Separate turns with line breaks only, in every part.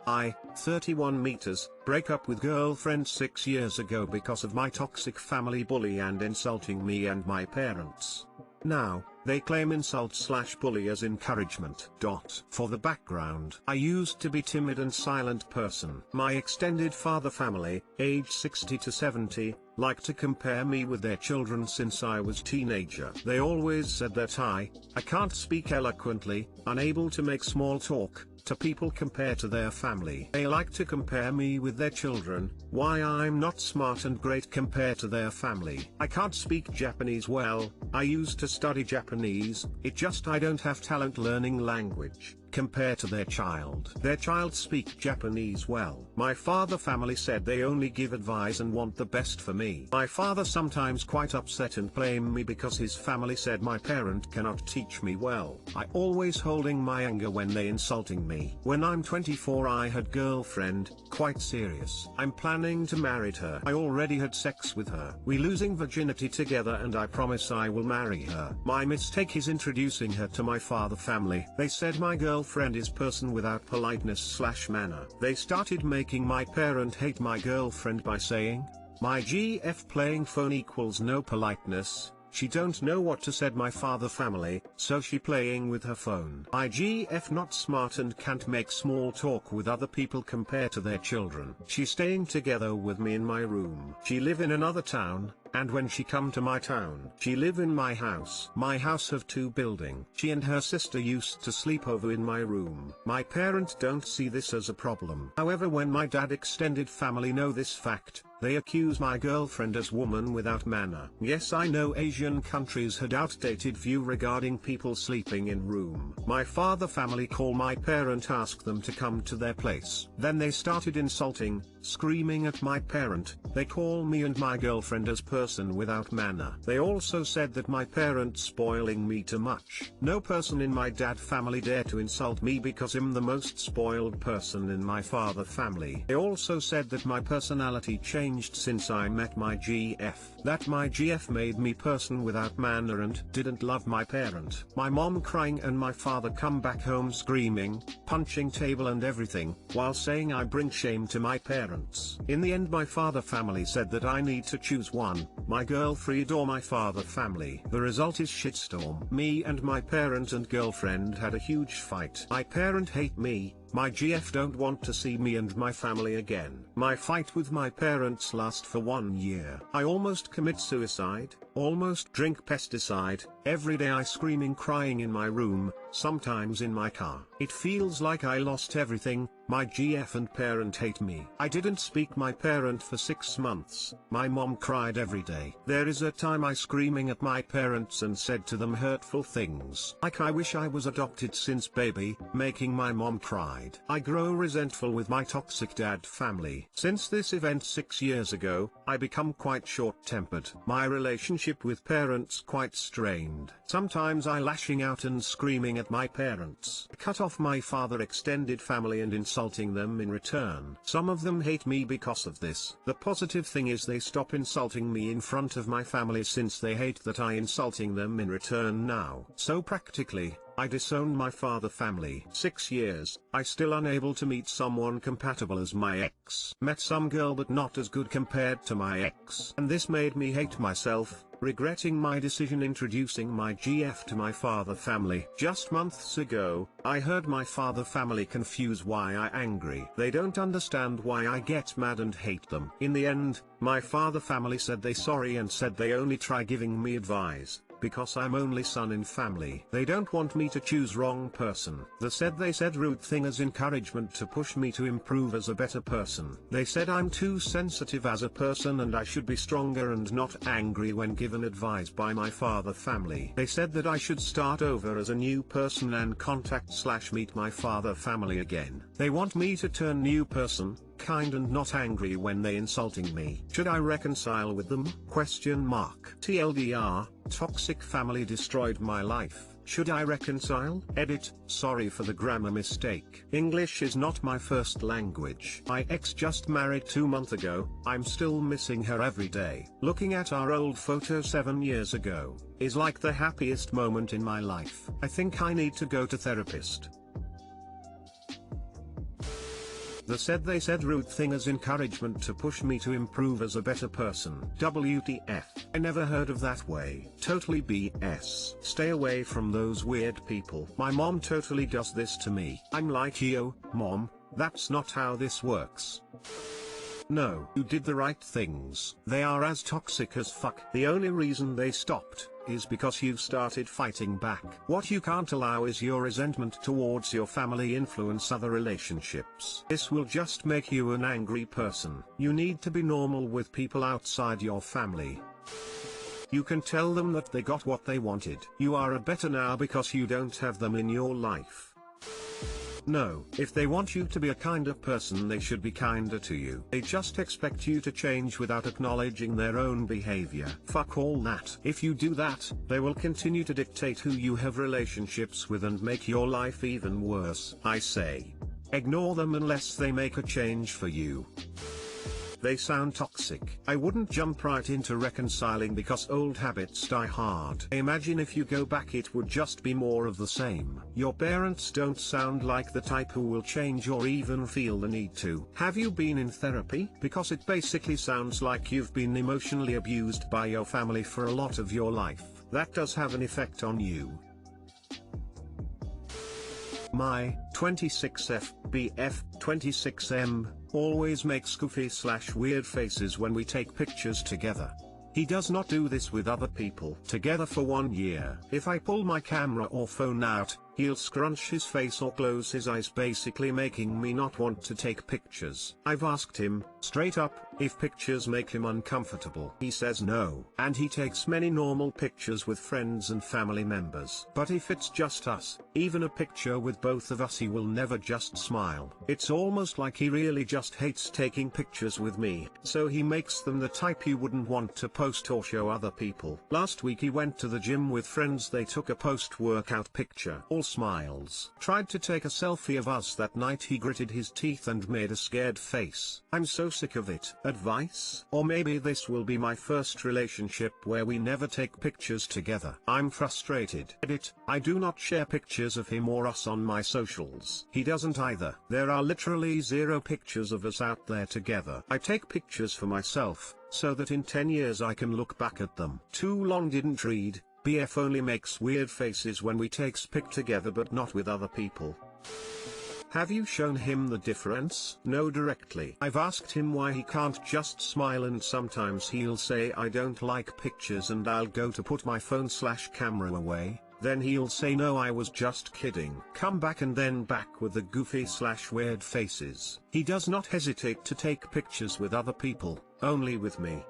I, 31 meters, break up with girlfriend 6 years ago because of my toxic family bully and insulting me and my parents. Now, they claim insult/bully as encouragement. For the background, I used to be timid and silent person. My extended father family, age 60 to 70, like to compare me with their children since I was teenager. They always said that I can't speak eloquently, unable to make small talk, to people compared to their family. They like to compare me with their children, why I'm not smart and great compared to their family. I can't speak Japanese well, I used to study Japanese, it just I don't have talent learning language, compared to their child. Their child speak Japanese well. My father family said they only give advice and want the best for me. My father sometimes quite upset and blame me because his family said my parent cannot teach me well. I always holding my anger when they insulting me. When I'm 24 I had girlfriend, quite serious. I'm planning to marry her. I already had sex with her. We losing virginity together and I promise I will marry her. My mistake is introducing her to my father family. They said my girlfriend is person without politeness/manner. They started making my parent hate my girlfriend by saying, my GF playing phone equals no politeness. She don't know what to said my father family, so she playing with her phone. My GF not smart and can't make small talk with other people compared to their children. She staying together with me in my room. She live in another town, and when she come to my town, she live in my house. My house have 2 building. She and her sister used to sleep over in my room. My parents don't see this as a problem. However, when my dad extended family know this fact, they accuse my girlfriend as woman without manner. Yes, I know Asian countries had outdated view regarding people sleeping in room. My father family call my parent, ask them to come to their place. Then they started insulting, screaming at my parent. They call me and my girlfriend as person without manner. They also said that my parent spoiling me too much. No person in my dad family dare to insult me because I'm the most spoiled person in my father family. They also said that my personality changed since I met my GF. That my GF made me person without manner and didn't love my parent. My mom crying and my father come back home screaming, punching table and everything, while saying I bring shame to my parents. In the end my father family said that I need to choose one, my girlfriend or my father family. The result is shitstorm. Me and my parent and girlfriend had a huge fight. My parent hate me. My GF don't want to see me and my family again. My fight with my parents last for 1 year. I almost commit suicide, almost drink pesticide. Every day I screaming crying in my room, sometimes in my car. It feels like I lost everything. My GF and parent hate me. I didn't speak my parent for 6 months. My mom cried every day. There is a time I screaming at my parents and said to them hurtful things. Like I wish I was adopted since baby, making my mom cried. I grow resentful with my toxic dad family. Since this event 6 years ago, I become quite short-tempered. My relationship with parents quite strained. Sometimes I lashing out and screaming at my parents. Cut off my father extended family and insulting them in return. Some of them hate me because of this. The positive thing is they stop insulting me in front of my family since they hate that I insulting them in return now. So practically, I disowned my father family. 6 years, I still unable to meet someone compatible as my ex. Met some girl but not as good compared to my ex. And this made me hate myself, regretting my decision introducing my GF to my father family. Just months ago, I heard my father family confuse why I angry. They don't understand why I get mad and hate them. In the end, my father family said they sorry and said they only try giving me advice, because I'm only son in family. They don't want me to choose wrong person. They said rude thing as encouragement to push me to improve as a better person. They said I'm too sensitive as a person and I should be stronger and not angry when given advice by my father family. They said that I should start over as a new person and contact/meet my father family again. They want me to turn new person, kind and not angry when they insulting me. Should I reconcile with them? TLDR, toxic family destroyed my life. Should I reconcile? Edit, sorry for the grammar mistake. English is not my first language. My ex just married 2 months ago, I'm still missing her every day. Looking at our old photo 7 years ago, is like the happiest moment in my life. I think I need to go to therapist. They said rude thing as encouragement to push me to improve as a better person. WTF. I never heard of that way. Totally BS. Stay away from those weird people. My mom totally does this to me. I'm like, yo, mom, that's not how this works. No, you did the right things. They are as toxic as fuck. The only reason they stopped is because you started fighting back. What you can't allow is your resentment towards your family influence other relationships. This will just make you an angry person. You need to be normal with people outside your family. You can tell them that they got what they wanted. You are a better now because you don't have them in your life. No, if they want you to be a kinder person, they should be kinder to you. They just expect you to change without acknowledging their own behavior. Fuck all that. If you do that, they will continue to dictate who you have relationships with and make your life even worse. I say, ignore them unless they make a change for you. They sound toxic. I wouldn't jump right into reconciling because old habits die hard. Imagine if you go back, it would just be more of the same. Your parents don't sound like the type who will change or even feel the need to. Have you been in therapy? Because it basically sounds like you've been emotionally abused by your family for a lot of your life. That does have an effect on you. My 26F, BF, 26M, always makes goofy/weird faces when we take pictures together. He does not do this with other people. Together for 1 year. If I pull my camera or phone out, he'll scrunch his face or close his eyes, basically making me not want to take pictures. I've asked him, straight up, if pictures make him uncomfortable. He says no. And he takes many normal pictures with friends and family members. But if it's just us, even a picture with both of us, he will never just smile. It's almost like he really just hates taking pictures with me. So he makes them the type you wouldn't want to post or show other people. Last week he went to the gym with friends. They took a post-workout picture. All smiles. Tried to take a selfie of us that night. He gritted his teeth and made a scared face. I'm so sick of it. Advice? Or maybe this will be my first relationship where we never take pictures together. I'm frustrated. Edit. I do not share pictures of him or us on my socials. He doesn't either. There are literally 0 pictures of us out there together. I take pictures for myself, so that in 10 years I can look back at them. Too long didn't read. BF only makes weird faces when we takes pic together but not with other people. Have you shown him the difference? No, directly. I've asked him why he can't just smile, and sometimes he'll say I don't like pictures, and I'll go to put my phone/camera away. Then he'll say no, I was just kidding. Come back and then back with the goofy/weird faces. He does not hesitate to take pictures with other people, only with me.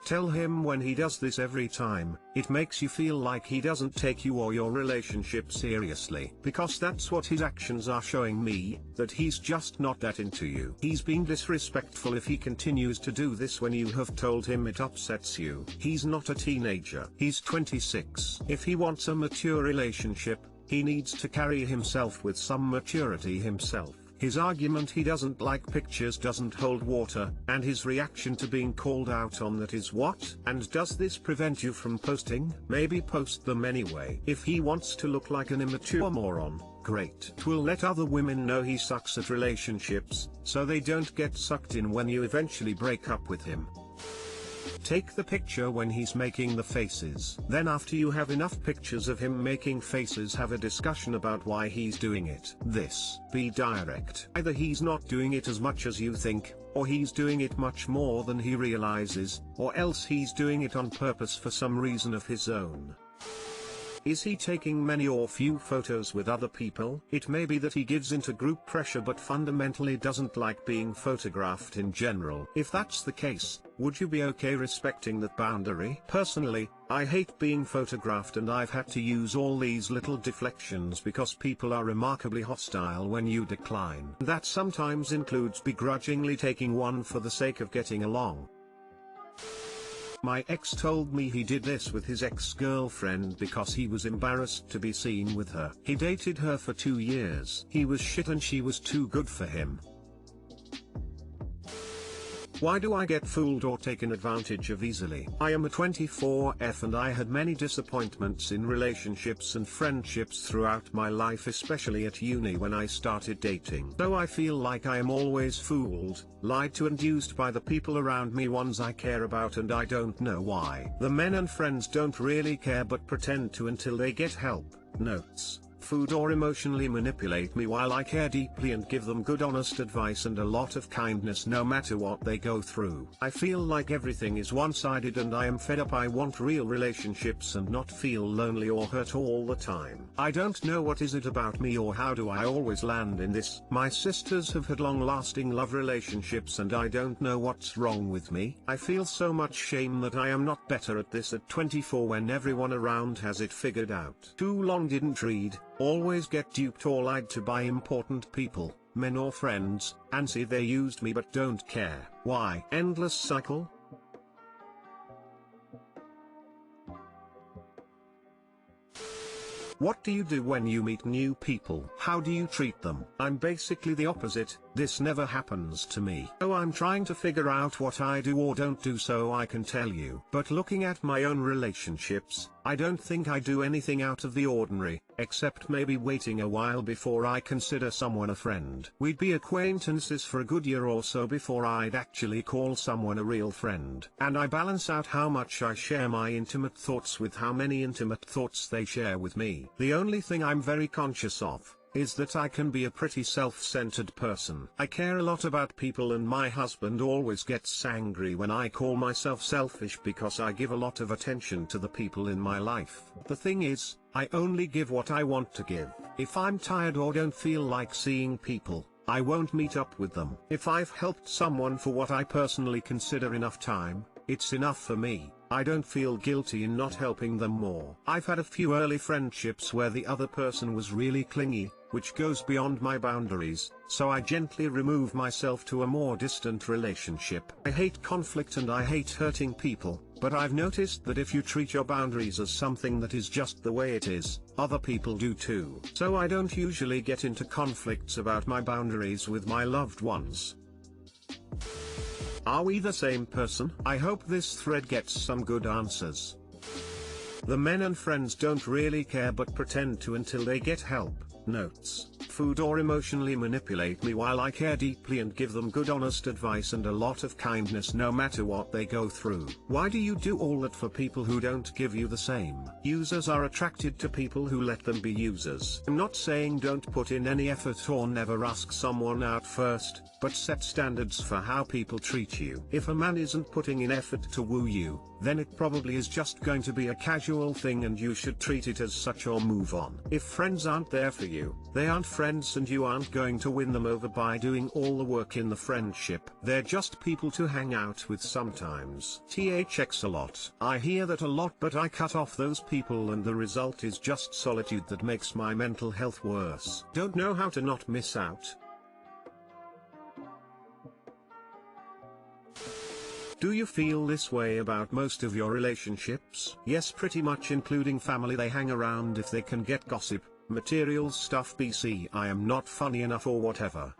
Tell him when he does this every time, it makes you feel like he doesn't take you or your relationship seriously. Because that's what his actions are showing me, that he's just not that into you. He's being disrespectful if he continues to do this when you have told him it upsets you. He's not a teenager. He's 26. If he wants a mature relationship, he needs to carry himself with some maturity himself. His argument he doesn't like pictures doesn't hold water, and his reaction to being called out on that is what? And does this prevent you from posting? Maybe post them anyway. If he wants to look like an immature moron, great. It will let other women know he sucks at relationships, so they don't get sucked in when you eventually break up with him. Take the picture when he's making the faces. Then after you have enough pictures of him making faces, have a discussion about why he's doing it. Be direct. Either he's not doing it as much as you think, or he's doing it much more than he realizes, or else he's doing it on purpose for some reason of his own. Is he taking many or few photos with other people? It may be that he gives into group pressure but fundamentally doesn't like being photographed in general. If that's the case, would you be okay respecting that boundary? Personally, I hate being photographed, and I've had to use all these little deflections because people are remarkably hostile when you decline. That sometimes includes begrudgingly taking one for the sake of getting along. My ex told me he did this with his ex-girlfriend because he was embarrassed to be seen with her. He dated her for 2 years. He was shit and she was too good for him. Why do I get fooled or taken advantage of easily? I am a 24F and I had many disappointments in relationships and friendships throughout my life, especially at uni when I started dating. So I feel like I am always fooled, lied to and used by the people around me, ones I care about, and I don't know why. The men and friends don't really care but pretend to until they get help, notes, food, or emotionally manipulate me while I care deeply and give them good honest advice and a lot of kindness no matter what they go through. I feel like everything is one-sided and I am fed up. I want real relationships and not feel lonely or hurt all the time. I don't know what is it about me or how do I always land in this. My sisters have had long-lasting love relationships and I don't know what's wrong with me. I feel so much shame that I am not better at this at 24 when everyone around has it figured out. Too long didn't read. Always get duped or lied to by important people, men or friends, and see they used me but don't care. Why? Endless cycle? What do you do when you meet new people? How do you treat them? I'm basically the opposite. This never happens to me. So I'm trying to figure out what I do or don't do so I can tell you. But looking at my own relationships, I don't think I do anything out of the ordinary, except maybe waiting a while before I consider someone a friend. We'd be acquaintances for a good year or so before I'd actually call someone a real friend. And I balance out how much I share my intimate thoughts with how many intimate thoughts they share with me. The only thing I'm very conscious of is that I can be a pretty self-centered person. I care a lot about people and my husband always gets angry when I call myself selfish because I give a lot of attention to the people in my life. The thing is, I only give what I want to give. If I'm tired or don't feel like seeing people, I won't meet up with them. If I've helped someone for what I personally consider enough time, it's enough for me. I don't feel guilty in not helping them more. I've had a few early friendships where the other person was really clingy, which goes beyond my boundaries, so I gently remove myself to a more distant relationship. I hate conflict and I hate hurting people, but I've noticed that if you treat your boundaries as something that is just the way it is, other people do too. So I don't usually get into conflicts about my boundaries with my loved ones. Are we the same person? I hope this thread gets some good answers. The men and friends don't really care but pretend to until they get help, notes, food, or emotionally manipulate me while I care deeply and give them good honest advice and a lot of kindness no matter what they go through. Why do you do all that for people who don't give you the same? Users are attracted to people who let them be users. I'm not saying don't put in any effort or never ask someone out first, but set standards for how people treat you. If a man isn't putting in effort to woo you, then it probably is just going to be a casual thing and you should treat it as such or move on. If friends aren't there for you, they aren't friends and you aren't going to win them over by doing all the work in the friendship. They're just people to hang out with sometimes. THX a lot. I hear that a lot but I cut off those people and the result is just solitude that makes my mental health worse. Don't know how to not miss out. Do you feel this way about most of your relationships? Yes, pretty much, including family. They hang around if they can get gossip, material stuff, BC I am not funny enough or whatever.